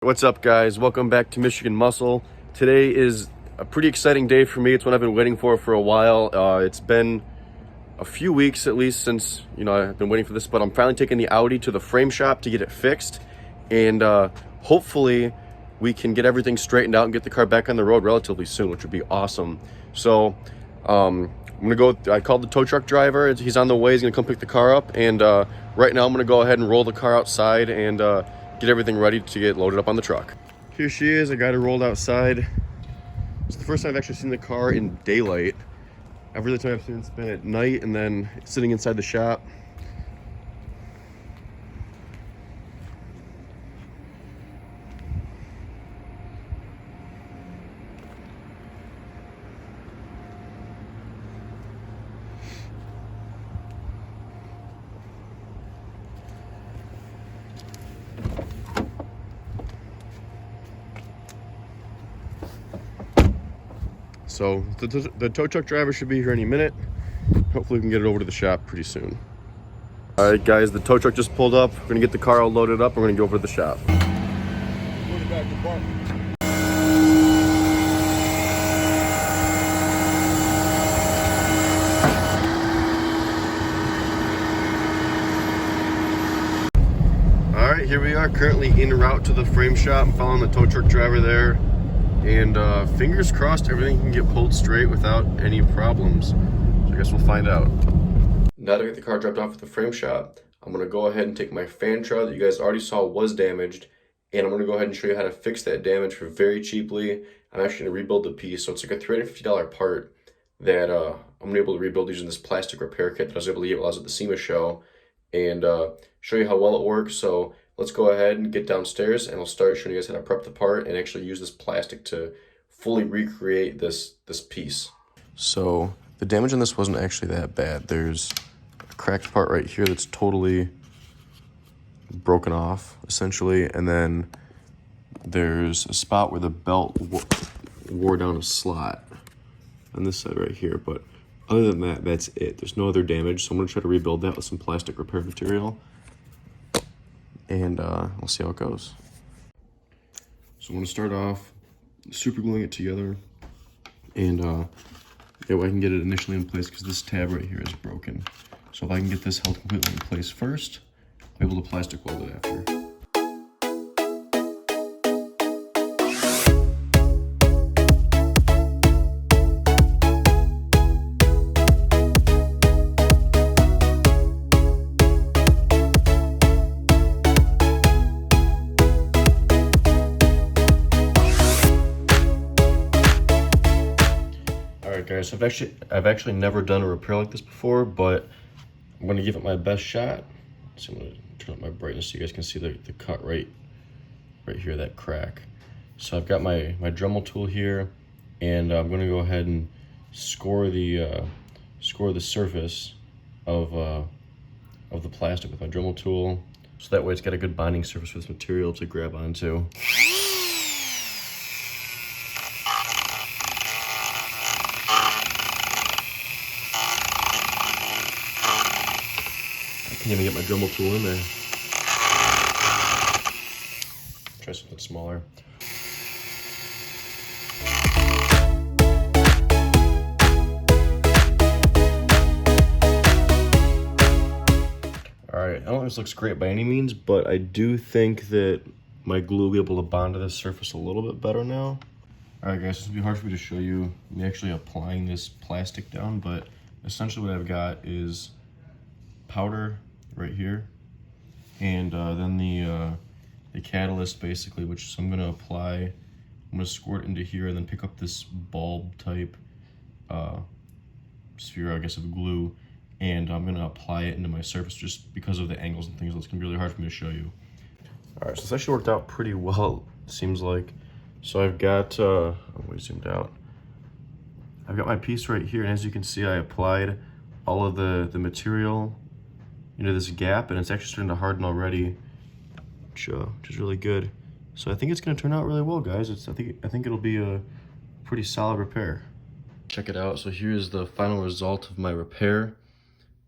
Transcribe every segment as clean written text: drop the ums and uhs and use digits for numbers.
What's up, guys? Welcome back to Michigan Muscle. Today is a pretty exciting day for me. It's one I've been waiting for a while. It's been a few weeks at least since, I've been waiting for this, but I'm finally taking the Audi to the frame shop to get it fixed. And hopefully we can get everything straightened out and get the car back on the road relatively soon, which would be awesome. So I'm gonna go, I called the tow truck driver. He's on the way. He's gonna come pick the car up. And right now I'm gonna go ahead and roll the car outside and get everything ready to get loaded up on the truck. Here she is. I got her rolled outside. It's the first time I've actually seen the car in daylight. Every other time I've seen it's been at night and then sitting inside the shop. So the tow truck driver should be here any minute. Hopefully we can get it over to the shop pretty soon. All right, guys, the tow truck just pulled up. We're gonna get the car all loaded up. We're gonna go over to the shop. All right, here we are, currently en route to the frame shop. I'm following the tow truck driver there. And fingers crossed everything can get pulled straight without any problems. So I guess we'll find out. Now that I get the car dropped off at the frame shop, I'm going to go ahead and take my fan shroud that you guys already saw was damaged, and I'm going to go ahead and show you how to fix that damage for very cheaply. I'm actually going to rebuild the piece, so it's like a $350 part that I'm going to be able to rebuild using this plastic repair kit that I was able to get while I was at the SEMA show, and show you how well it works. So let's go ahead and get downstairs and I'll start showing you guys how to prep the part and actually use this plastic to fully recreate this piece. So the damage on this wasn't actually that bad. There's a cracked part right here that's totally broken off, essentially, and then there's a spot where the belt wore down a slot on this side right here, but other than that, that's it. There's no other damage, so I'm going to try to rebuild that with some plastic repair material. And we'll see how it goes. So I'm going to start off super gluing it together, and that way I can get it initially in place because this tab right here is broken. So if I can get this held completely in place first, I'll be able to plastic weld it after. Guys, so I've actually never done a repair like this before, but I'm going to give it my best shot. So I'm going to turn up my brightness so you guys can see the cut right here, that crack. So I've got my Dremel tool here, and I'm going to go ahead and score the surface of the plastic with my Dremel tool, so that way it's got a good bonding surface for this material to grab onto. I can't even get my Dremel tool in there. Try something smaller. Alright, I don't think this looks great by any means, but I do think that my glue will be able to bond to this surface a little bit better now. Alright guys, this will be hard for me to show you me actually applying this plastic down, but essentially what I've got is powder right here, and then the catalyst basically, which I'm going to apply. I'm going to squirt into here and then pick up this bulb type sphere, I guess, of glue, and I'm going to apply it into my surface just because of the angles and things. It's going to be really hard for me to show you. Alright, so this actually worked out pretty well, it seems like. So I've got, oh, way zoomed out. I've got my piece right here, and as you can see, I applied all of the material into this gap, and it's actually starting to harden already, which is really good. So I think it's going to turn out really well, guys. I think it'll be a pretty solid repair. Check it out. So here's the final result of my repair.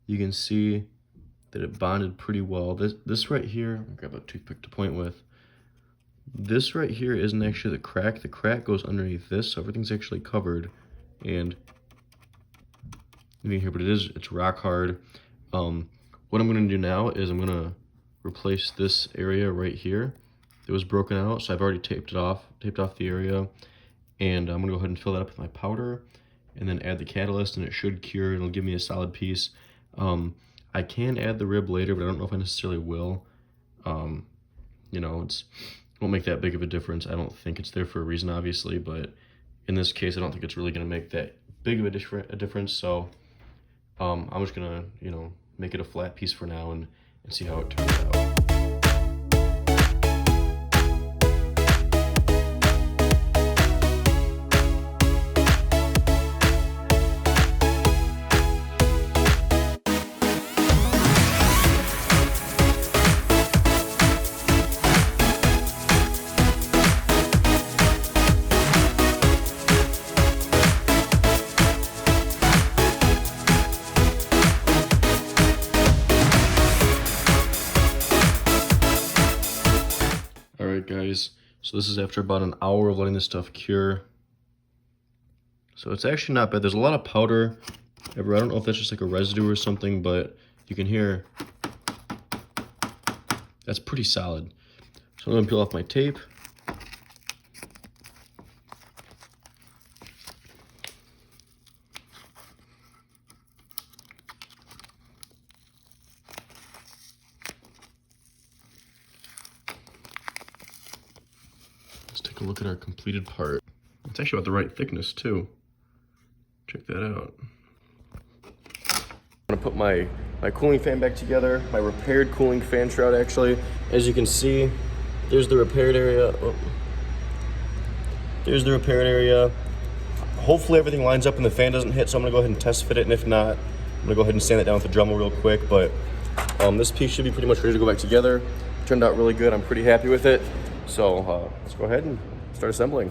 You can see that it bonded pretty well. This right here, I'll grab a toothpick to point with. This right here isn't actually the crack. The crack goes underneath this, so everything's actually covered. And you can hear, but it's rock hard. What I'm gonna do now is I'm gonna replace this area right here. It was broken out, so I've already taped off the area. And I'm gonna go ahead and fill that up with my powder and then add the catalyst, and it should cure. It'll give me a solid piece. I can add the rib later, but I don't know if I necessarily will. You know, it won't make that big of a difference. I don't think. It's there for a reason, obviously, but in this case, I don't think it's really gonna make that big of a difference. So I'm just gonna, you know, make it a flat piece for now and see how it turns out. Alright guys, so this is after about an hour of letting this stuff cure. So it's actually not bad. There's a lot of powder. I don't know if that's just like a residue or something, but you can hear that's pretty solid. So I'm gonna peel off my tape. Let's take a look at our completed part. It's actually about the right thickness too. Check that out. I'm gonna put my cooling fan back together, my repaired cooling fan shroud actually. As you can see, there's the repaired area. Oh. There's the repaired area. Hopefully everything lines up and the fan doesn't hit, so I'm gonna go ahead and test fit it, and if not, I'm gonna go ahead and sand it down with the Dremel real quick, but this piece should be pretty much ready to go back together. Turned out really good, I'm pretty happy with it. So let's go ahead and start assembling.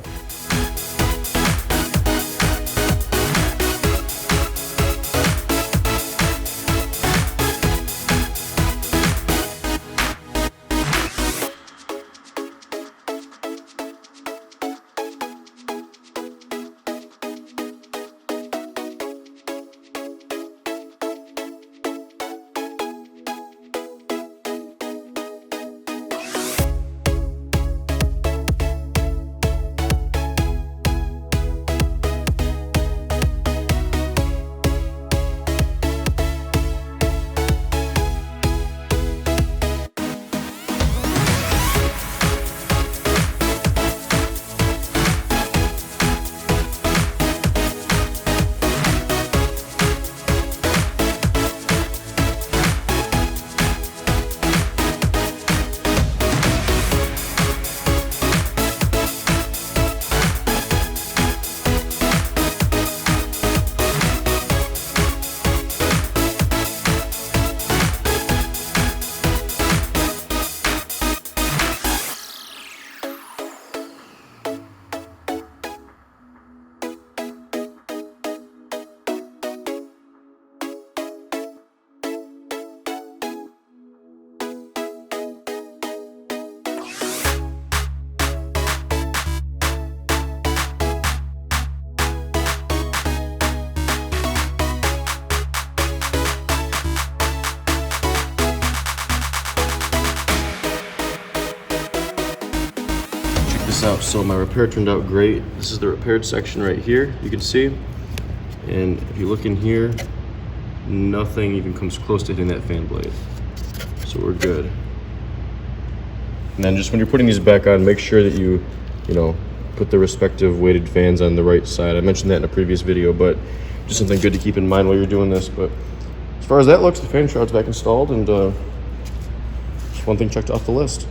Out. So my repair turned out great. This is the repaired section right here, you can see. And if you look in here, nothing even comes close to hitting that fan blade. So we're good. And then just when you're putting these back on, make sure that you know, put the respective weighted fans on the right side. I mentioned that in a previous video, but just something good to keep in mind while you're doing this. But as far as that looks, the fan shroud's back installed, and just one thing checked off the list.